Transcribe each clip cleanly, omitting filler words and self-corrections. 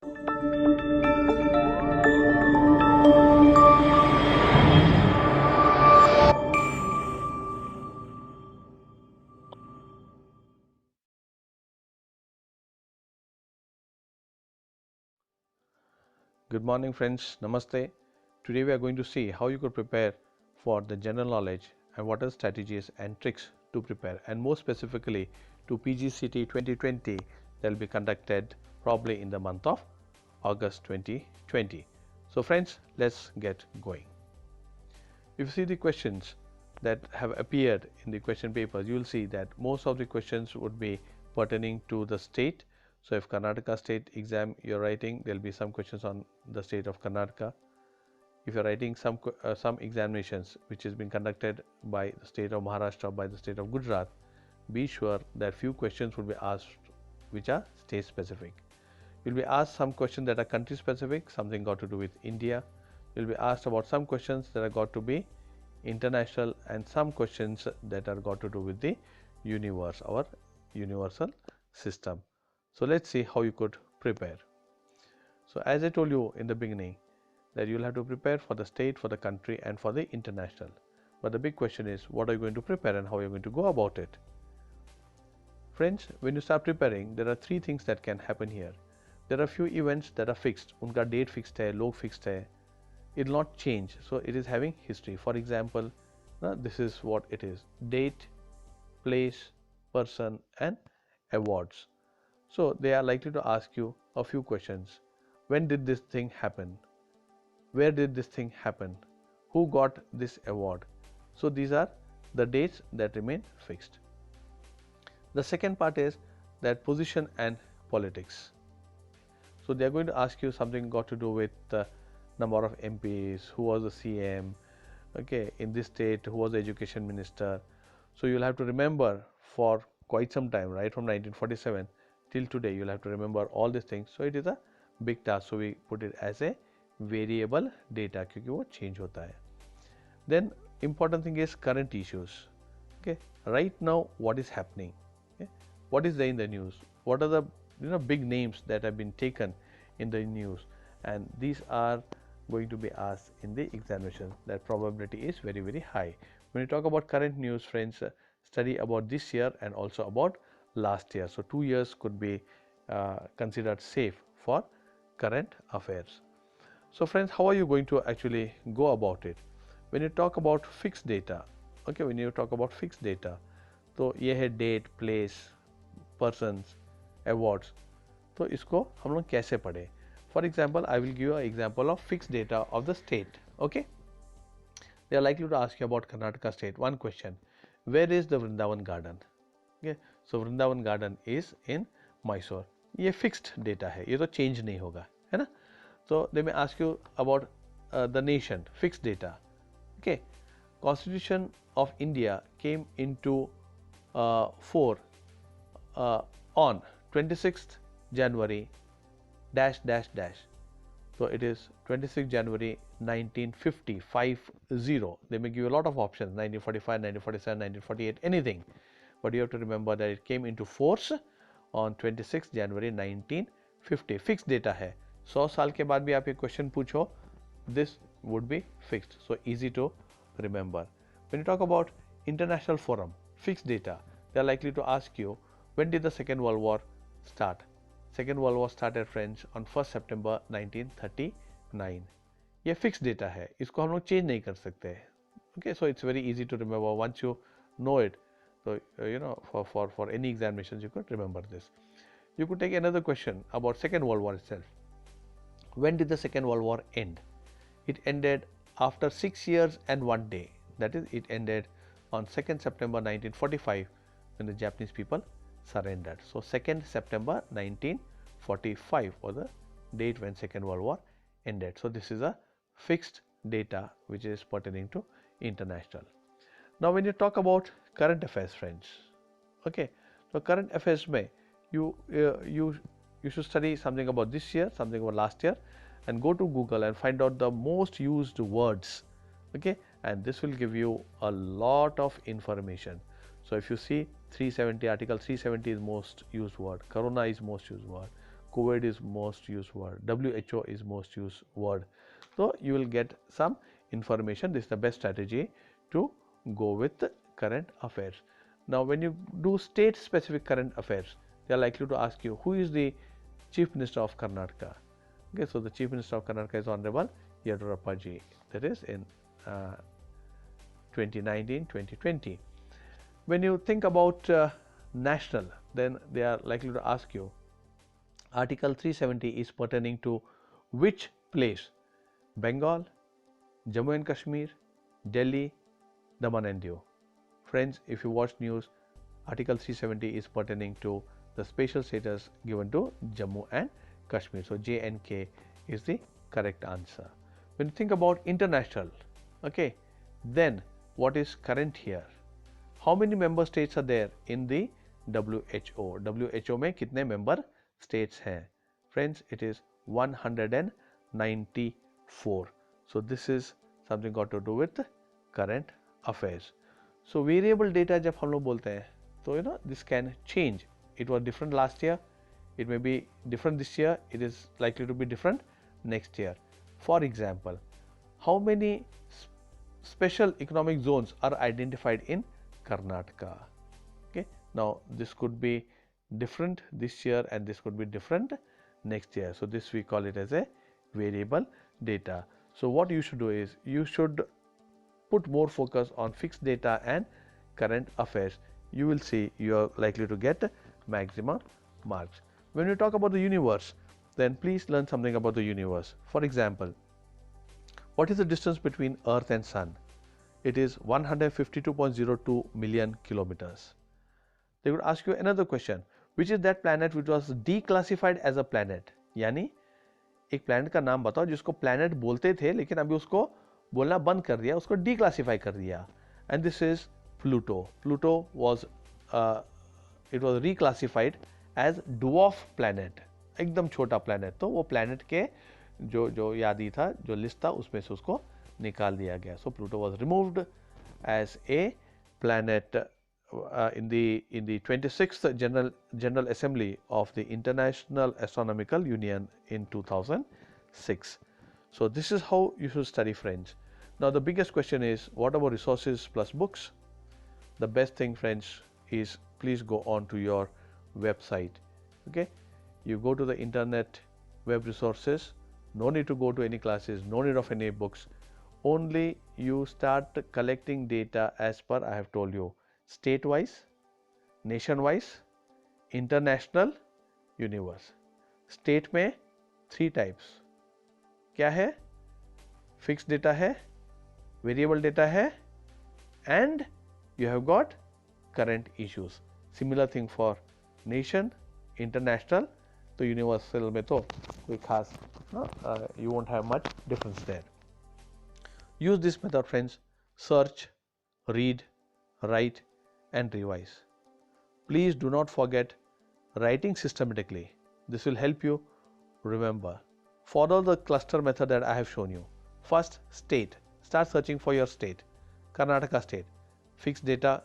Good morning friends, Namaste. Today we are going to see how you could prepare for the general knowledge and what are strategies and tricks to prepare, and more specifically to PGCET 2020 that will be conducted probably in the month of August 2020. So friends, let's get going. If you see the questions that have appeared in the question papers, you will see that most of the questions would be pertaining to the state. So if Karnataka state exam you are writing, there will be some questions on the state of Karnataka. If you are writing some examinations which has been conducted by the state of Maharashtra, by the state of Gujarat, be sure that few questions will be asked which are state specific. You will be asked some questions that are country specific, something got to do with India. You will be asked about some questions that are got to be international, and some questions that are got to do with the universe, our universal system. So let's see how you could prepare. So as I told you in the beginning that you will have to prepare for the state, for the country and for the international. But the big question is, what are you going to prepare and how are you going to go about it? Friends, when you start preparing, there are three things that can happen here. There are few events that are fixed, unka date fixed hai, log fixed hai. It will not change, so it is having history. For example, this is what it is: date, place, person and awards. So they are likely to ask you a few questions. When did this thing happen? Where did this thing happen? Who got this award? So these are the dates that remain fixed. The second part is that position and politics. So they are going to ask you something got to do with the number of MPs, who was the CM, okay, in this state, who was the education minister. So you'll have to remember for quite some time, right from 1947 till today, you'll have to remember all these things. So it is a big task, so we put it as a variable data क्योंकि वो change होता है. Then important thing is current issues. Okay, right now what is happening? Okay? What is there in the news? What are the big names that have been taken in the news? And these are going to be asked in the examination. That probability is very, very high. When you talk about current news, friends, study about this year and also about last year. So 2 years could be considered safe for current affairs. So friends, how are you going to actually go about it? When you talk about fixed data, okay, when you talk about fixed data, तो ये है date, place, persons, awards. तो इसको हम लोग कैसे पढ़े? For example, I will give you an example of fixed data of the state. Okay, they are likely to ask you about Karnataka state. One question: where is the Vrindavan garden? Okay, so Vrindavan garden is in Mysore. ये fixed data है, ये तो change नहीं होगा, है ना? So they may ask you about the nation, fixed data. Okay, Constitution of India came into force on 26th January dash dash dash. So it is 26th January 1950, 50. They may give you a lot of options: 1945, 1947, 1948, anything. But you have to remember that it came into force on 26th January 1950. Fixed data है. 100 साल के बाद भी आप ये question पूछो, this would be fixed. So easy to remember. When you talk about international forum, fixed data, they are likely to ask you, when did the Second World War start? Second World War started, friends, on 1st September 1939. ये fixed data है, इसको हम लोग change नहीं कर सकते. Okay, so it's very easy to remember once you know it. So for any examinations you could remember this. You could take another question about Second World War itself. When did the Second World War end? It ended after 6 years and 1 day. That is, it ended on 2nd September 1945 when the Japanese people surrendered. So 2nd September 1945 was the date when Second World War ended. So this is a fixed data which is pertaining to international. Now when you talk about current affairs, friends, okay, so current affairs may you should study something about this year, something about last year, and go to Google and find out the most used words, okay, and this will give you a lot of information. So if you see 370, article 370 is most used word, corona is most used word, COVID is most used word, WHO is most used word. So you will get some information. This is the best strategy to go with the current affairs. Now when you do state specific current affairs, they are likely to ask you, who is the Chief Minister of Karnataka? Okay, so the Chief Minister of Karnataka is Honorable Yediyurappa ji. That is in 2019-2020. When you think about national, then they are likely to ask you, Article 370 is pertaining to which place? Bengal, Jammu and Kashmir, Delhi, Daman and Diu. Friends, if you watch news, Article 370 is pertaining to the special status given to Jammu and Kashmir. So J and K is the correct answer. When you think about international, okay, then what is current here? How many member states are there in the WHO? WHO में कितने member states हैं? Friends, it is 194. So this is something got to do with current affairs. So variable data जब हम लोग बोलते हैं, तो this can change. It was different last year. It may be different this year. It is likely to be different next year. For example, how many special economic zones are identified in Karnataka? Okay, now this could be different this year and this could be different next year. So this we call it as a variable data. So what you should do is you should put more focus on fixed data and current affairs. You will see you are likely to get maximum marks. When we talk about the universe, then please learn something about the universe. For example, what is the distance between Earth and Sun? It is 152.02 million kilometers. They would ask you another question, which is that planet which was declassified as a planet? यानी एक planet का नाम बताओ जिसको planet बोलते थे लेकिन अभी उसको बोलना बंद कर दिया, उसको declassify कर दिया. And this is Pluto. Pluto was it was reclassified as dwarf planet, एकदम छोटा planet. तो वो planet के जो यादी था, जो list था, उसमें से उसको निकाल दिया गया. So Pluto was removed as a planet in the 26th General Assembly of the International Astronomical Union in 2006. So this is how you should study, friends. Now the biggest question is, what about resources plus books? The best thing, friends, is please go on to your website. Okay, you go to the internet web resources, no need to go to any classes, no need of any books. Only you start collecting data as per I have told you, state wise, nation wise, international, universe. State में 3 types क्या है? Fixed data है, variable data है, and you have got current issues. Similar thing for nation, international. तो universal में तो कोई खास you won't have much difference there. Use this method, friends. Search, read, write and revise. Please do not forget writing systematically. This will help you remember. Follow the cluster method that I have shown you. First, state. Start searching for your state. Karnataka state. Fixed data,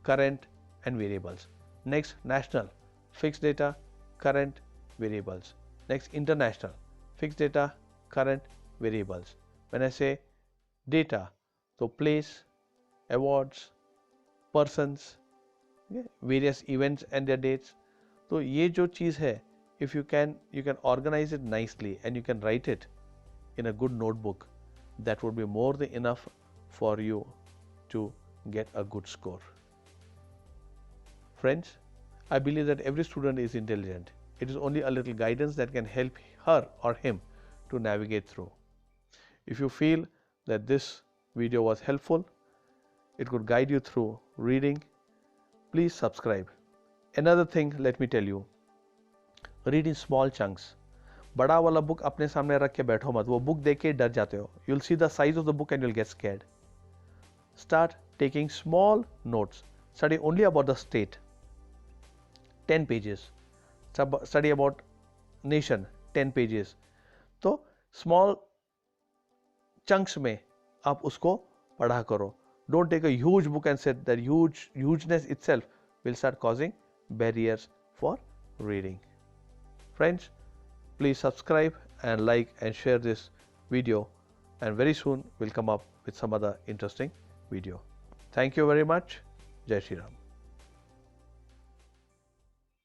current and variables. Next, national. Fixed data, current, variables. Next, international. Fixed data, current, variables. When I say data, so place, awards, persons, various events and their dates. तो ये जो चीज़ है, if you can organize it nicely and you can write it in a good notebook, that would be more than enough for you to get a good score. Friends, I believe that every student is intelligent. It is only a little guidance that can help her or him to navigate through. If you feel that this video was helpful, it could guide you through reading, please subscribe. Another thing, let me tell you, read in small chunks. बड़ा वाला book अपने सामने रख के बैठो मत, वो book देख के डर जाते हो. You'll see the size of the book and you'll get scared. Start taking small notes. Study only about the state, 10 pages. Study about nation, 10 pages. तो small chunks में आप उसको पढ़ा करो. Don't take a huge book and say that hugeness itself will start causing barriers for reading. Friends, Please subscribe and like and share this video, and very soon we'll come up with some other interesting video. Thank you very much. Jai Shri Ram.